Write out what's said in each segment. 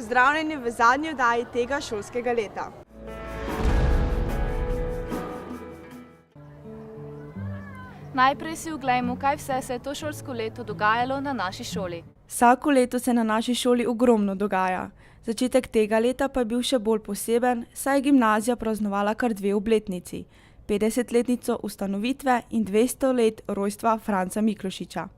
Pozdravljeni v zadnji oddaji tega šolskega leta. Najprej si oglejmo, kaj vse se je to šolsko leto dogajalo na naši šoli. Vsako leto se na naši šoli ogromno dogaja. Začetek tega leta pa je bil še bolj poseben, saj je gimnazija praznovala kar 2 obletnici. 50-letnico ustanovitve in 200 let rojstva Franca Miklošiča.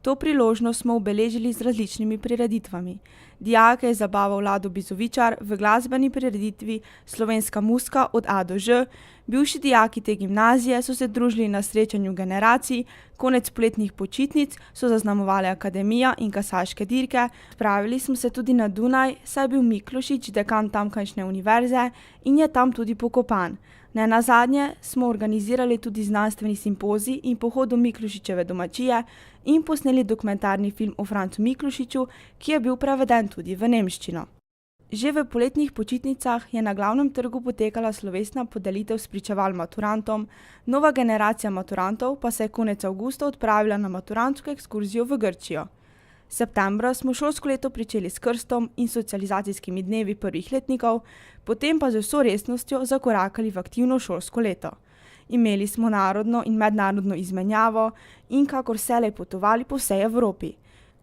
To priložnost smo obeležili z različnimi prireditvami. Dijake je zabaval Lado Bizovičar v glasbeni prireditvi Slovenska muska od A do Ž. Bivši dijaki te gimnazije so se družili na srečanju generacij, konec poletnih počitnic so zaznamovali akademija in kasaške dirke. Spravili smo se tudi na Dunaj, saj je bil Miklošič dekan tamkajšnje univerze in je tam tudi pokopan. Nenazadnje smo organizirali tudi znanstveni simpozij in pohod do Miklošičeve domačije in posneli dokumentarni film o Francu Miklošiču, ki je bil preveden tudi v nemščino. Že v poletnih počitnicah je na glavnem trgu potekala slovesna podelitev spričeval maturantom, nova generacija maturantov pa se je konec avgusta odpravila na maturantsko ekskurzijo v Grčijo. Septembra smo šolsko leto pričeli s krstom in socializacijskimi dnevi prvih letnikov, potem pa z vso resnostjo zakorakali v aktivno šolsko leto. Imeli smo narodno in mednarodno izmenjavo in kakor vselej potovali po vsej Evropi.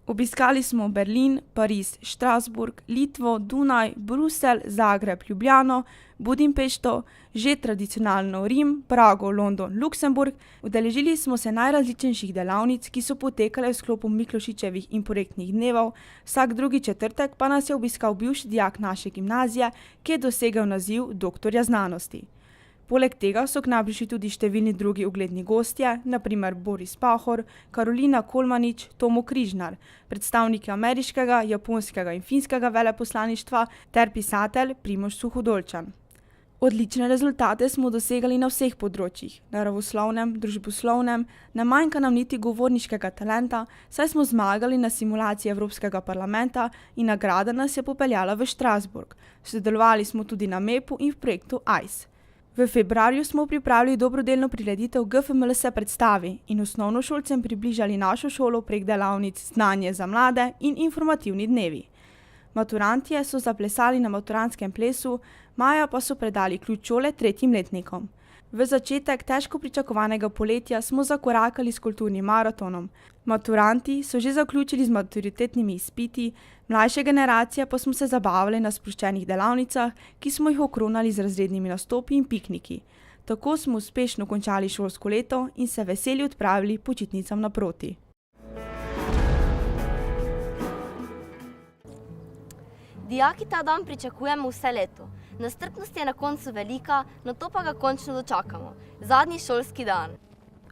Obiskali smo Berlin, Pariz, Strasbourg, Litvo, Dunaj, Bruselj, Zagreb, Ljubljano, Budimpešto, že tradicionalno Rim, Prago, London, Luksemburg. Udeležili smo se najrazličnejših delavnic, ki so potekale v sklopu Miklošičevih in projektnih dnevov, vsak drugi četrtek pa nas je obiskal bivši dijak naše gimnazije, ki je dosegel naziv doktorja znanosti. Poleg tega so k nam prišli tudi številni drugi ugledni gostje, na primer Boris Pahor, Karolina Kolmanič, Tomo Križnar, predstavniki ameriškega, japonskega in finskega veleposlaništva ter pisatelj Primož Suhodolčan. Odlične rezultate smo dosegali na vseh področjih, naravoslovnem, družboslovnem, ne manjka nam niti govorniškega talenta, saj smo zmagali na simulaciji Evropskega parlamenta in nagrada nas je popeljala v Strasbourg. Sodelovali smo tudi na MEP-u in v projektu ICE. V februarju smo pripravili dobrodelno prireditev GFML se predstavi in osnovnošolcem približali našo šolo prek delavnic Znanje za mlade in informativni dnevi. Maturantje so zaplesali na maturantskem plesu, maja pa so predali ključ šole 3. letnikom. V začetek težko pričakovanega poletja smo zakorakali s kulturnim maratonom. Maturanti so že zaključili z maturitetnimi izpiti, mlajše generacije pa smo se zabavali na sproščenih delavnicah, ki smo jih okronali z razrednimi nastopi in pikniki. Tako smo uspešno končali šolsko leto in se veseli odpravili počitnicam naproti. Dijaki ta dan pričakujemo vse leto. Nestrpnost je na koncu velika, nato pa ga končno dočakamo. Zadnji šolski dan.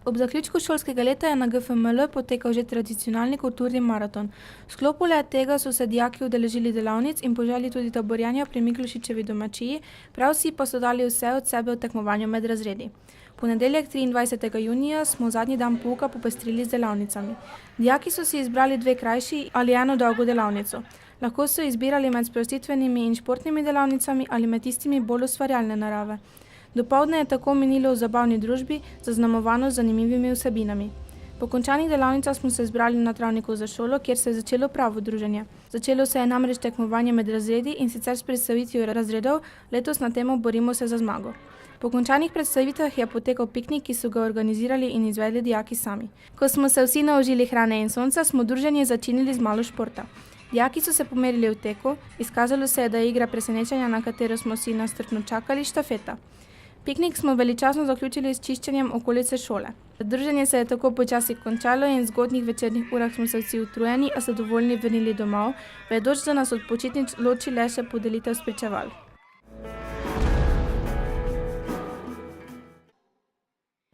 Ob zaključku šolskega leta je na GFML potekal že tradicionalni kulturni maraton. V sklopu tega so se dijaki udeležili delavnic in požali tudi taborjenja pri Miklošičevi domačiji, prav vsi pa so dali vse od sebe v tekmovanju med razredi. Ponedeljek 23. junija smo zadnji dan pouka popestrili z delavnicami. Dijaki so si izbrali 2 krajši ali 1 dolgo delavnico. Lahko so izbirali med sprostitvenimi in športnimi delavnicami ali med tistimi bolj ustvarjalne narave. Dopoldne je tako minilo v zabavni družbi, zaznamovano z zanimivimi vsebinami. Po končanih delavnicah smo se zbrali na travniku za šolo, kjer se je začelo pravo druženje. Začelo se je namreč tekmovanje med razredi in sicer s predstavitvijo razredov, letos na temo Borimo se za zmago. Po končanih predstavitvah je potekal piknik, ki so ga organizirali in izvedli dijaki sami. Ko smo se vsi naužili hrane in sonca, smo druženje začinili z malo športa. Dijaki so se pomerili v teku, izkazalo se je, da je igra presenečenja, na katero smo vsi nestrpno čakali, štafeta. Piknik smo veličastno zaključili s čiščenjem okolice šole. Druženje se je tako počasi končalo in v zgodnjih večernih urah smo se vsi utrujeni, a zadovoljni vrnili domov, vedoč, da nas od počitnic loči le še podelitev spričeval.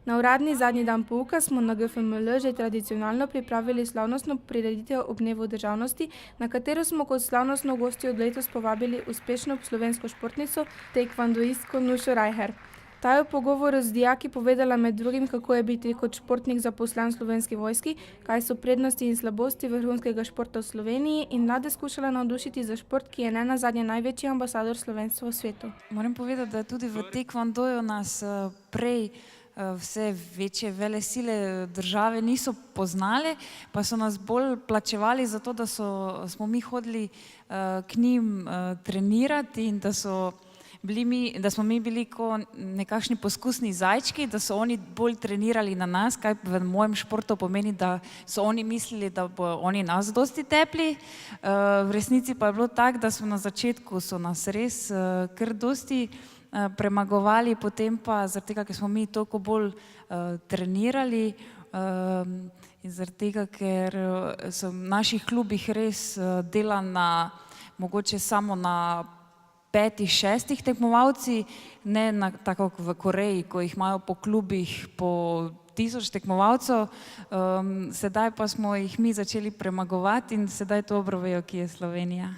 Na uradni zadnji dan pouka smo na GFML že tradicionalno pripravili slavnostno prireditev ob dnevu državnosti, na katero smo kot slavnostno gostjo letos povabili uspešno slovensko športnico, taekwondoistko Nušo Rajher. Ta je v pogovoru z dijaki povedala med drugim, kako je biti kot športnik zaposlen v Slovenski vojski, kaj so prednosti in slabosti vrhunskega športa v Sloveniji in mlade skušala navdušiti za šport, ki je nenazadnje največji ambasador slovenstva v svetu. Moram povedati, da tudi v taekwondoju nas prej vse večje velesile države niso poznali, pa so nas bolj plačevali za to, da smo mi hodili k njim trenirati in da smo mi bili kot nekakšni poskusni zajčki, da so oni bolj trenirali na nas, kaj v mojem športu pomeni, da so oni mislili, da bo oni nas dosti tepli. V resnici pa je bilo tako, da so na začetku nas res kar dosti premagovali, potem pa zaradi tega, ker smo mi toliko bolj trenirali in zaradi tega, ker so v naših klubih res dela mogoče samo na 5-6 tekmovalci, ne tako v Koreji, ko jih imajo po klubih po 1000 tekmovalcev, sedaj pa smo jih mi začeli premagovati in sedaj dobro vejo, kje je Slovenija.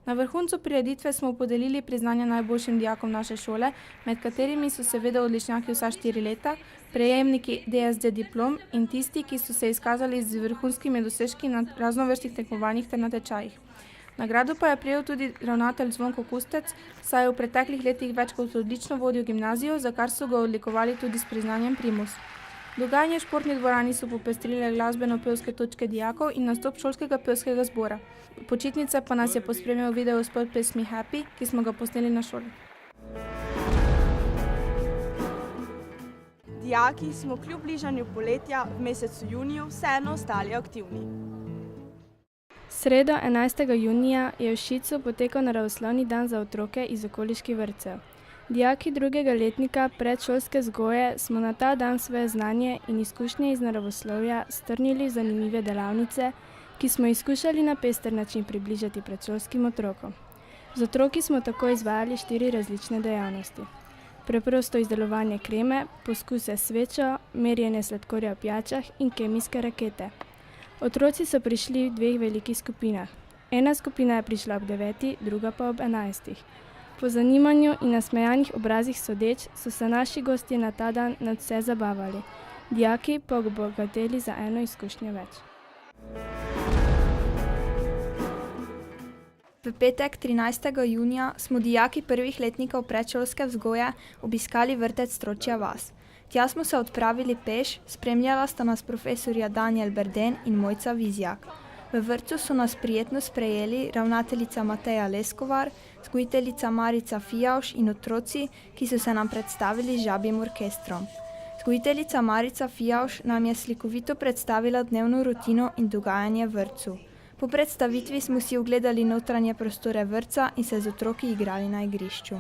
Na vrhuncu prireditve smo podelili priznanja najboljšim dijakom naše šole, med katerimi so seveda odličnjaki vsa 4 leta, prejemniki DSD diplom in tisti, ki so se izkazali z vrhunskimi dosežki na raznovrstnih tekmovanjih ter natečajih. Nagrado pa je prejel tudi ravnatelj Zvonko Kustec, saj je v preteklih letih več kot odlično vodil gimnazijo, za kar so ga odlikovali tudi s priznanjem primus. Dogajanje v športni dvorani so popestrile glasbeno-pevske točke dijakov in nastop šolskega pevskega zbora. Počitnice pa nas je pospremil videospot pesmi Happy, ki smo ga posneli na šoli. Dijaki smo kljub bližanju poletja v mesecu juniju vseeno ostali aktivni. Sredo 11. junija je v Šicu potekal naravoslovni dan za otroke iz okoliških vrtcev. Dijaki drugega letnika predšolske vzgoje smo na ta dan svoje znanje in izkušnje iz naravoslovja strnili v zanimive delavnice, ki smo jih skušali na pester način približati predšolskim otrokom. Z otroki smo tako izvajali 4 različne dejavnosti. Preprosto izdelovanje kreme, poskuse s svečo, merjenje sladkorja v pijačah in kemijske rakete. Otroci so prišli v 2 velikih skupinah. Ena skupina je prišla ob 9, druga pa ob 11. Po zanimanju in nasmejanih obrazih sodeč so se naši gostje na ta dan nadvse zabavali. Dijaki pa obogateli za eno izkušnjo več. V petek 13. junija smo dijaki prvih letnikov predšolske vzgoje obiskali vrtec Stročja vas. Tja smo se odpravili peš, spremljala sta nas profesorja Danijel Berden in Mojca Vizjak. V vrtcu so nas prijetno sprejeli ravnateljica Mateja Leskovar, vzgojiteljica Marica Fijavš in otroci, ki so se nam predstavili z žabjim orkestrom. Vzgojiteljica Marica Fijavš nam je slikovito predstavila dnevno rutino in dogajanje v vrtcu. Po predstavitvi smo si ogledali notranje prostore vrtca in se z otroki igrali na igrišču.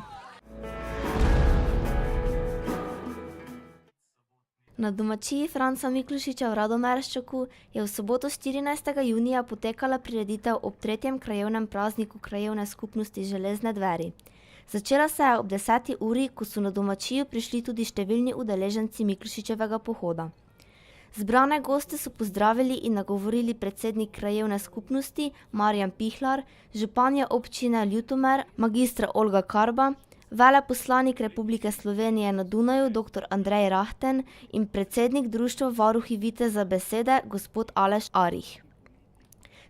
Na domačiji Franca Miklošiča v Radomerščaku je v soboto 14. junija potekala prireditev ob 3. krajevnem prazniku krajevne skupnosti Železne dveri. Začela se je ob 10. uri, ko so na domačijo prišli tudi številni udeleženci Miklošičevega pohoda. Zbrane goste so pozdravili in nagovorili predsednik krajevne skupnosti Marjan Pihlar, županja občine Ljutomer, magistra Olga Karba, veleposlanik Republike Slovenije na Dunaju dr. Andrej Rahten in predsednik društva Varuhi viteza besede gospod Aleš Arih.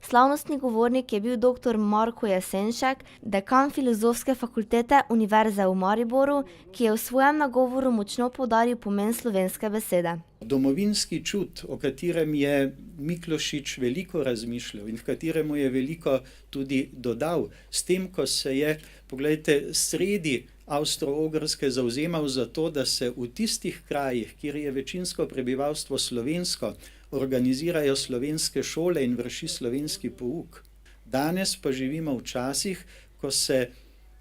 Slavnostni govornik je bil dr. Marko Jesenšek, dekan Filozofske fakultete Univerze v Mariboru, ki je v svojem nagovoru močno poudaril pomen slovenske besede. Domovinski čut, o katerem je Miklošič veliko razmišljal in v kateremu je veliko tudi dodal, s tem, ko se je, poglejte, sredi Avstro-Ogrske zavzemal za to, da se v tistih krajih, kjer je večinsko prebivalstvo slovensko, organizirajo slovenske šole in vrši slovenski pouk. Danes pa živimo v časih, ko se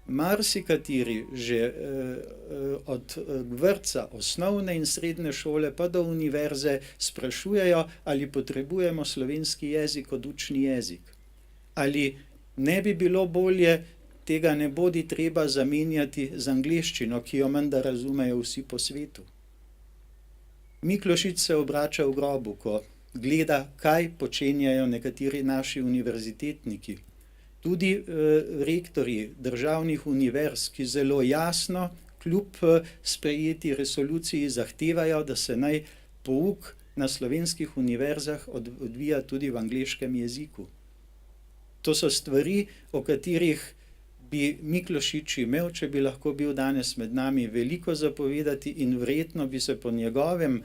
marsikateri že od vrtca, osnovne in srednje šole pa do univerze sprašujejo, ali potrebujemo slovenski jezik kot učni jezik. Ali ne bi bilo bolje, tega ne bodi treba zamenjati z angleščino, ki jo menda razumejo vsi po svetu. Miklošič se obrača v grobu, ko gleda, kaj počenjajo nekateri naši univerzitetniki. Tudi rektorji državnih univerz, ki zelo jasno, kljub sprejeti resoluciji, zahtevajo, da se naj pouk na slovenskih univerzah odvija tudi v angleškem jeziku. To so stvari, o katerih bi Miklošič imel, če bi lahko bil danes med nami, veliko zapovedati in verjetno bi se po njegovem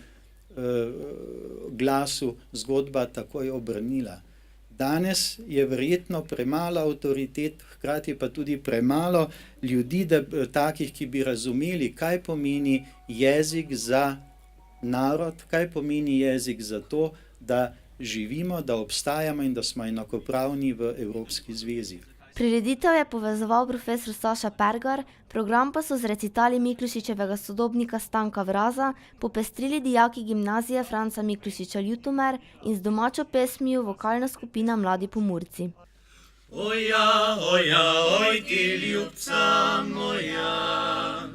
glasu zgodba takoj obrnila. Danes je verjetno premalo avtoritet, hkrati pa tudi premalo ljudi, takih, ki bi razumeli, kaj pomeni jezik za narod, kaj pomeni jezik za to, da živimo, da obstajamo in da smo enakopravni v Evropski zvezi. Prireditev je povezoval profesor Saša Pergar, program pa so z recitali Miklošičevega sodobnika Stanka Vraza popestrili dijaki gimnazije Franca Miklošiča Ljutomer in z domačo pesmijo vokalna skupina Mladi Pomurci. Oja, oj ti ljubca moja,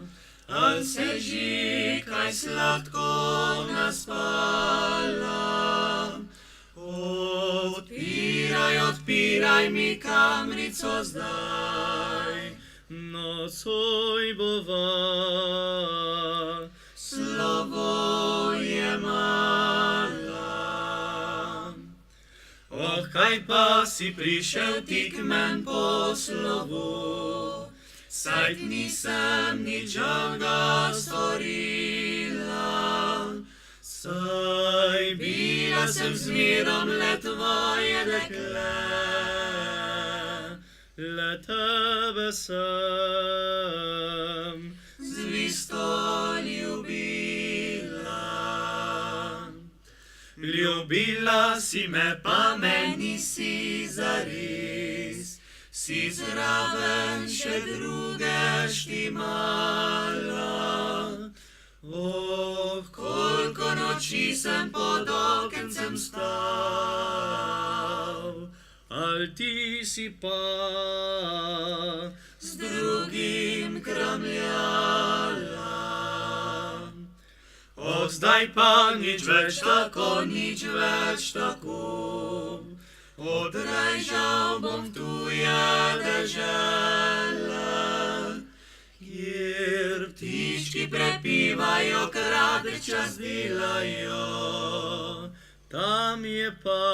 al se že kaj sladko naspala. Odpiraj mi kamrico zdaj, nocoj bova, slovo je mala. Oh, kaj pa si prišel ti k men po slovu, saj nisem ničega storila. Saj bila sem zmerom le tvoje dekle, le tebe sem zvisto ljubila. Ljubila si me, pa me nisi zares, si zraven še druge štimala. Oh, koliko noči sem pod okencem stal, al ti si pa z drugim kramljala. Oh, zdaj pa nič več tako, odrežal bom tuje dežele, kjer ptički prepivajo, kratek čas delajo, tam je pa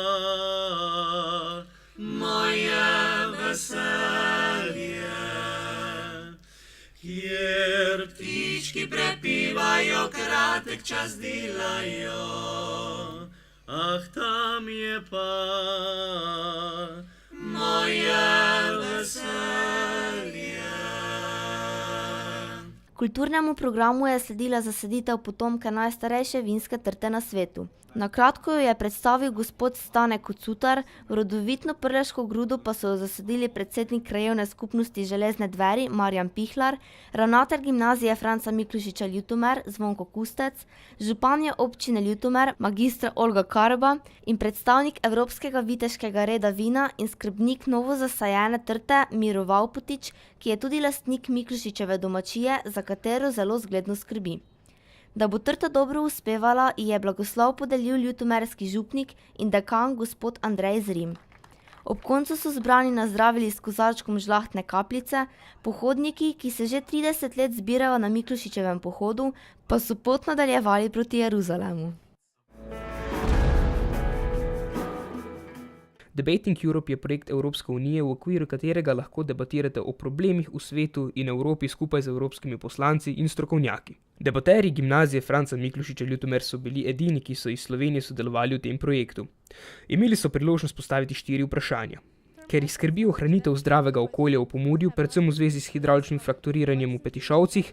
moje veselje. Kjer ptički prepivajo, kratek čas delajo, ah, tam je pa moje veselje. Kulturnemu programu je sledila zaseditev potomke najstarejše vinske trte na svetu. Na kratko jo je predstavil gospod Stane Kocutar, v rodovitno prleško grudo pa so jo zasedili predsednik krajevne skupnosti Železne dveri Marjan Pihlar, ravnatelj gimnazije Franca Miklošiča Ljutomer Zvonko Kustec, županja občine Ljutomer magistra Olga Karba in predstavnik Evropskega viteškega reda vina in skrbnik novo zasajene trte Miro Vavpotič, ki je tudi lastnik Miklošičeve domačije, za katero zelo zgledno skrbi. Da bo trta dobro uspevala, je blagoslov podelil ljutomerski župnik in dekan gospod Andrej Zrim. Ob koncu so zbrani nazdravili s kozarčkom žlahtne kapljice, pohodniki, ki se že 30 let zbirajo na Miklošičevem pohodu, pa so pot nadaljevali proti Jeruzalemu. Debating Europe je projekt Evropske unije, v okviru katerega lahko debatirate o problemih v svetu in Evropi skupaj z evropskimi poslanci in strokovnjaki. Debaterji gimnazije Franca Miklošiča Ljutomer so bili edini, ki so iz Slovenije sodelovali v tem projektu. Imeli so priložnost postaviti 4 vprašanja. Ker jih skrbi ohranitev zdravega okolja v Pomurju, predvsem v zvezi s hidravličnim frakturiranjem v Petišovcih,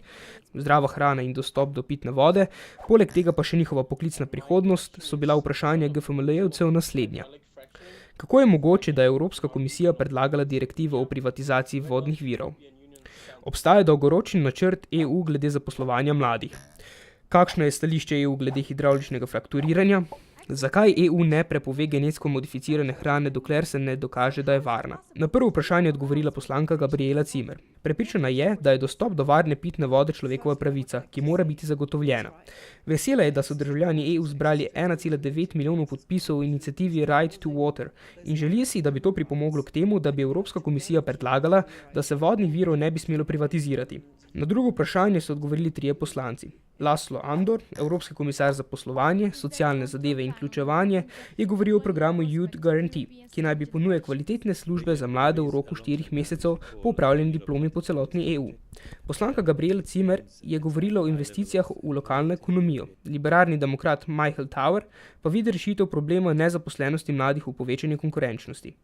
zdrava hrana in dostop do pitne vode, poleg tega pa še njihova poklicna prihodnost, so bila vprašanja GFML-jevcev naslednja. Kako je mogoče, da je Evropska komisija predlagala direktivo o privatizaciji vodnih virov? Obstaja dolgoročni načrt EU glede zaposlovanja mladih. Kakšno je stališče EU glede hidravličnega frakturiranja? Zakaj EU ne prepove genetsko modificirane hrane, dokler se ne dokaže, da je varna? Na prvo vprašanje je odgovorila poslanka Gabriela Cimer. Prepričana je, da je dostop do varne pitne vode človekova pravica, ki mora biti zagotovljena. Vesela je, da so državljani EU zbrali 1,9 milijonov podpisov v iniciativi Right to Water in želi si, da bi to pripomoglo k temu, da bi Evropska komisija predlagala, da se vodnih virov ne bi smelo privatizirati. Na drugo vprašanje so odgovorili 3 poslanci. Laszlo Andor, evropski komisar za poslovanje, socialne zadeve in vključevanje, je govoril o programu Youth Guarantee, ki naj bi ponujal kvalitetne službe za mlade v roku 4 mesecev po opravljeni diplomi po celotni EU. Poslanka Gabriela Cimer je govorila o investicijah v lokalno ekonomijo. Liberalni demokrat Michael Tower pa vidi rešitev problema nezaposlenosti mladih v povečanju konkurenčnosti.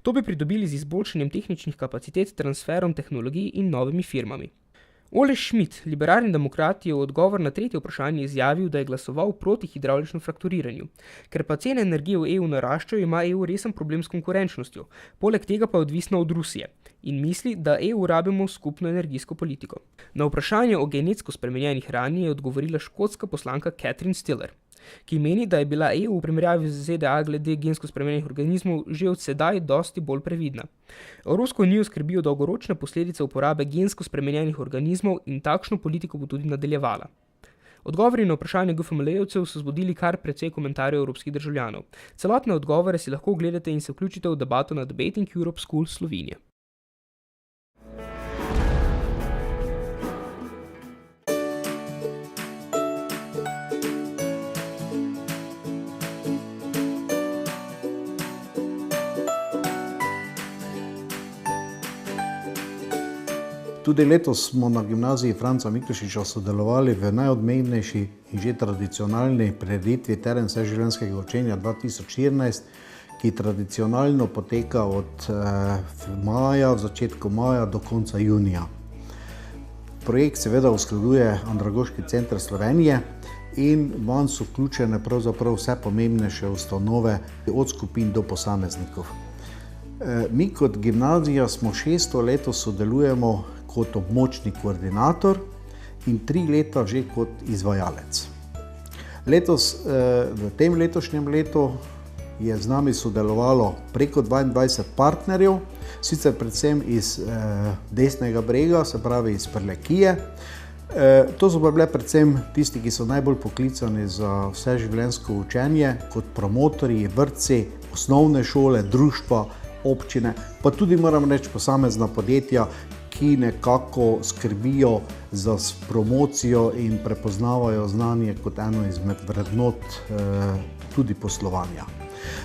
To bi pridobili z izboljšanjem tehničnih kapacitet, transferom tehnologij in novimi firmami. Ole Schmidt, liberalni demokrat, je v odgovor na tretje vprašanje izjavil, da je glasoval proti hidravličnemu frakturiranju. Ker pa cene energije v EU naraščajo, ima EU resen problem s konkurenčnostjo, poleg tega pa je odvisna od Rusije in misli, da EU rabimo skupno energijsko politiko. Na vprašanje o genetsko spremenjeni hrani je odgovorila škotska poslanka Catherine Stiller, ki meni, da je bila EU v primerjavi z ZDA glede gensko spremenjenih organizmov že od sedaj dosti bolj previdna. Evropsko unijo skrbijo dolgoročne posledice uporabe gensko spremenjenih organizmov in takšno politiko bo tudi nadaljevala. Odgovori na vprašanje GFML-jevcev so zbudili kar precej komentarjev evropskih državljanov. Celotne odgovore si lahko ogledate in se vključite v debato na Debating Europe School Slovenije. Tudi letos smo na gimnaziji Franca Miklošiča sodelovali v najodmevnejši in že tradicionalni prireditvi Teden vseživljenjskega učenja 2014, ki tradicionalno poteka od maja, v začetku maja do konca junija. Projekt seveda usklajuje Andragoški center Slovenije in vanj so vključene pravzaprav vse pomembnejše ustanove od skupin do posameznikov. Mi kot gimnazija smo 6. leto sodelujemo kot območni koordinator in 3 leta že kot izvajalec. Letos, v tem letošnjem letu je z nami sodelovalo preko 22 partnerjev, sicer predvsem iz desnega brega, se pravi iz Prlekije. To so pa bile predvsem tisti, ki so najbolj poklicani za vseživljenjsko učenje, kot promotorji, vrtci, osnovne šole, društva, občine, pa tudi moram reči posamezna podjetja, ki nekako skrbijo za promocijo in prepoznavajo znanje kot eno izmed vrednot tudi poslovanja.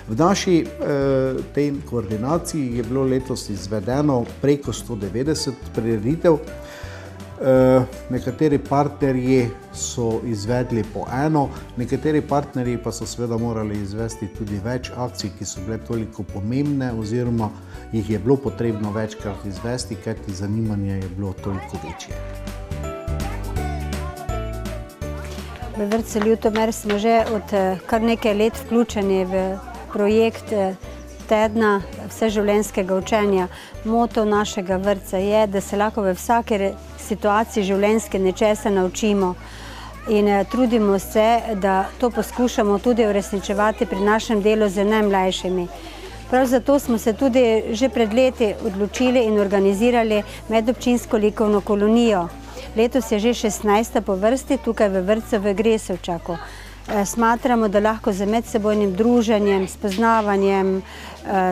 V naši tej koordinaciji je bilo letos izvedeno preko 190 prireditev. Nekateri partnerji so izvedli po eno, nekateri partnerji pa so seveda morali izvesti tudi več akcij, ki so bile toliko pomembne oziroma jih je bilo potrebno večkrat izvesti, kajti zanimanje je bilo toliko večje. V vrtcu Ljutomer smo že od kar nekaj let vključeni v projekt Tedna vseživljenjskega učenja. Moto našega vrtca je, da se lahko v vsaki situaciji življenjske nečesa naučimo in trudimo se, da to poskušamo tudi uresničevati pri našem delu z najmlajšimi. Prav zato smo se tudi že pred leti odločili in organizirali medobčinsko likovno kolonijo. Letos je že 16. po vrsti tukaj v vrtcu v Gresovčaku. Smatramo, da lahko z medsebojnim druženjem, spoznavanjem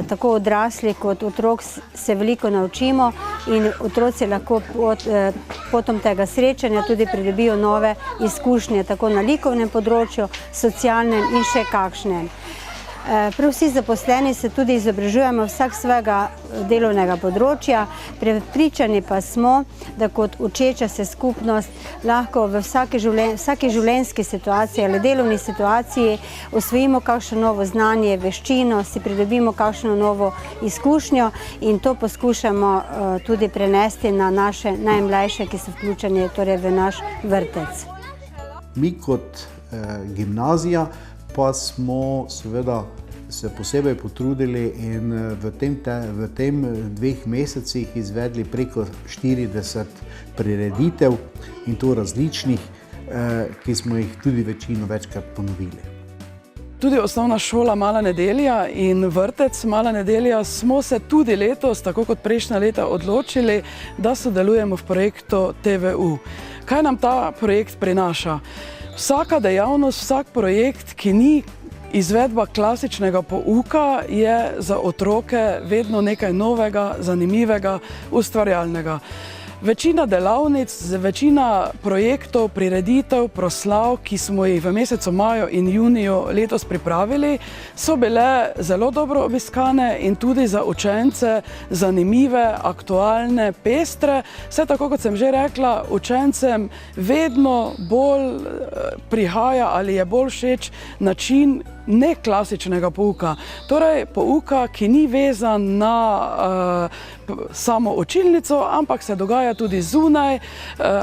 tako odrasli kot otrok se veliko naučimo in otroci lahko potom tega srečanja tudi pridobijo nove izkušnje, tako na likovnem področju, socialnem in še kakšnem. Prav vsi zaposleni se tudi izobražujemo vsak svojega delovnega področja, prepričani pa smo, da kot učeča se skupnost lahko v vsaki življenjski situaciji ali delovni situaciji osvojimo kakšno novo znanje, veščino, si pridobimo kakšno novo izkušnjo in to poskušamo tudi prenesti na naše najmlajše, ki so vključeni torej v naš vrtec. Mi kot gimnazija pa smo seveda se posebej potrudili in v tem 2 mesecih izvedli preko 40 prireditev in to različnih, ki smo jih tudi večino večkrat ponovili. Tudi osnovna šola Mala nedelja in vrtec Mala nedelja smo se tudi letos, tako kot prejšnja leta, odločili, da sodelujemo v projektu TVU. Kaj nam ta projekt prinaša? Vsaka dejavnost, vsak projekt, ki ni izvedba klasičnega pouka, je za otroke vedno nekaj novega, zanimivega, ustvarjalnega. Večina delavnic, večina projektov, prireditev, proslav, ki smo jih v mesecu maju in juniju letos pripravili, so bile zelo dobro obiskane in tudi za učence zanimive, aktualne, pestre. Vse tako, kot sem že rekla, učencem vedno bolj prihaja ali je bolj všeč način neklasičnega pouka. Torej pouka, ki ni vezan na samo učilnico, ampak se dogaja tudi zunaj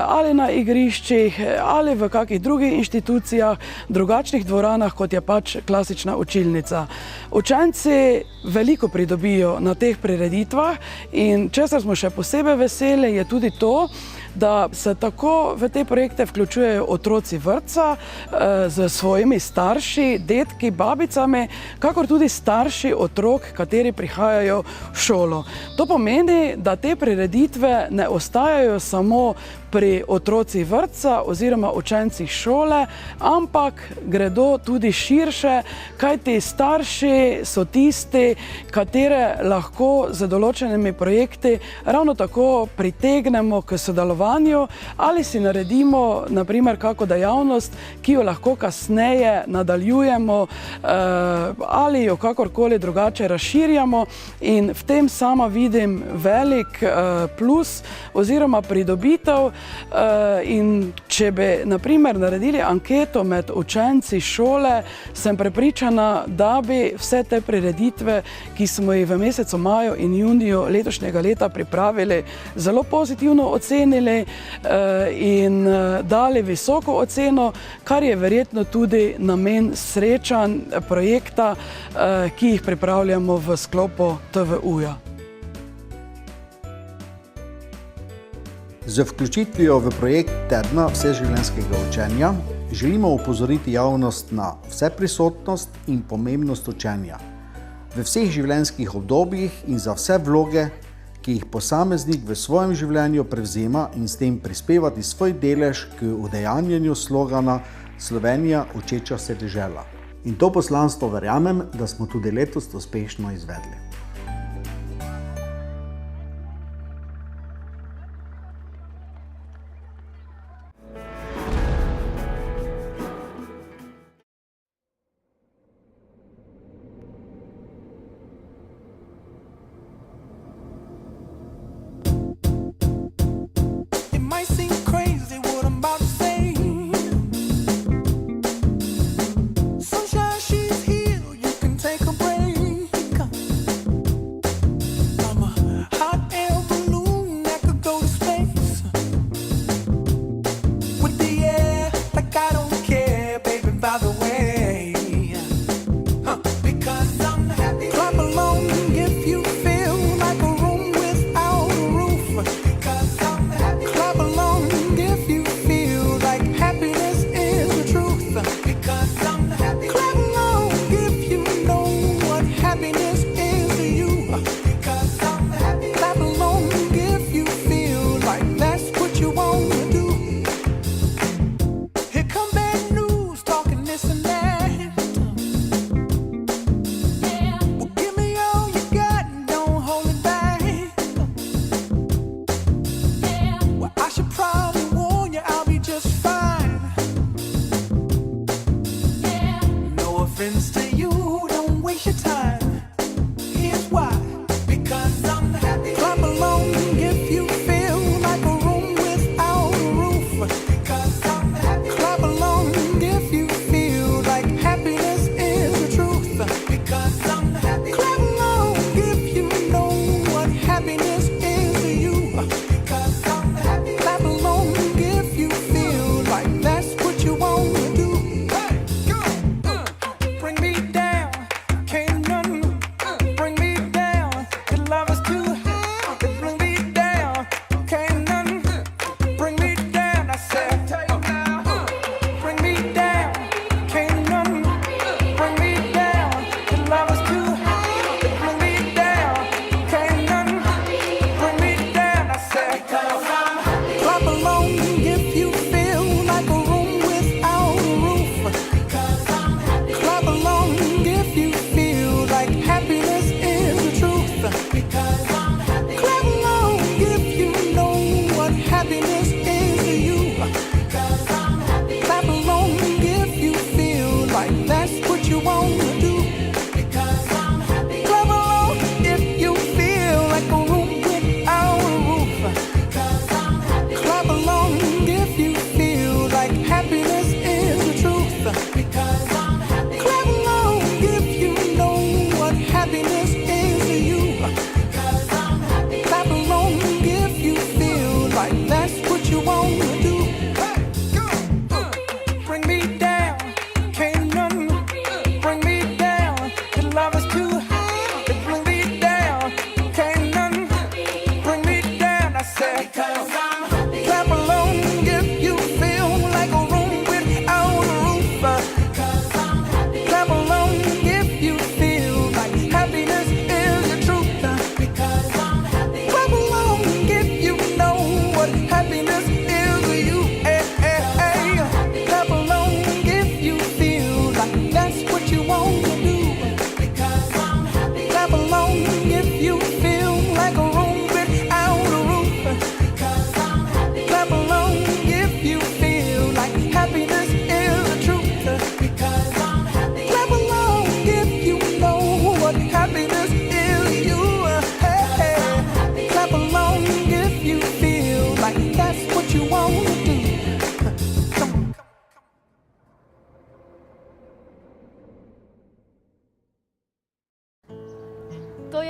ali na igriščih ali v kakih drugih inštitucijah, drugačnih dvoranah, kot je pač klasična učilnica. Učenci veliko pridobijo na teh prireditvah in česar smo še posebej veseli je tudi to, da se tako v te projekte vključujejo otroci vrtca z svojimi starši, dedki, babicami, kakor tudi starši otrok, kateri prihajajo v šolo. To pomeni, da te prireditve ne ostajajo samo pri otrocih vrtca oziroma učencih šole, ampak gredo tudi širše, kajti starši so tisti, katere lahko z določenimi projekti ravno tako pritegnemo k sodelovanju ali si naredimo naprimer kako dejavnost, ki jo lahko kasneje nadaljujemo ali jo kakorkoli drugače razširjamo, in v tem sama vidim velik plus oziroma pridobitev. In če bi naprimer naredili anketo med učenci šole, sem prepričana, da bi vse te prireditve, ki smo jih v mesecu maju in juniju letošnjega leta pripravili, zelo pozitivno ocenili in dali visoko oceno, kar je verjetno tudi namen srečanj projekta, ki jih pripravljamo v sklopu TVU-ja. Z vključitvijo v projekt Tedna vseživljenjskega učenja želimo opozoriti javnost na vseprisotnost in pomembnost učenja v vseh življenjskih obdobjih in za vse vloge, ki jih posameznik v svojem življenju prevzema, in s tem prispevati svoj delež k udejanjanju slogana Slovenija učeča se dežela. In to poslanstvo verjamem, da smo tudi letos uspešno izvedli.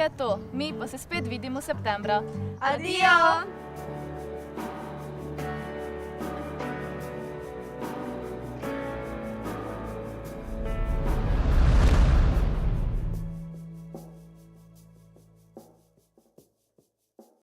je to. Mi pa se spet vidimo septembra. Adijo!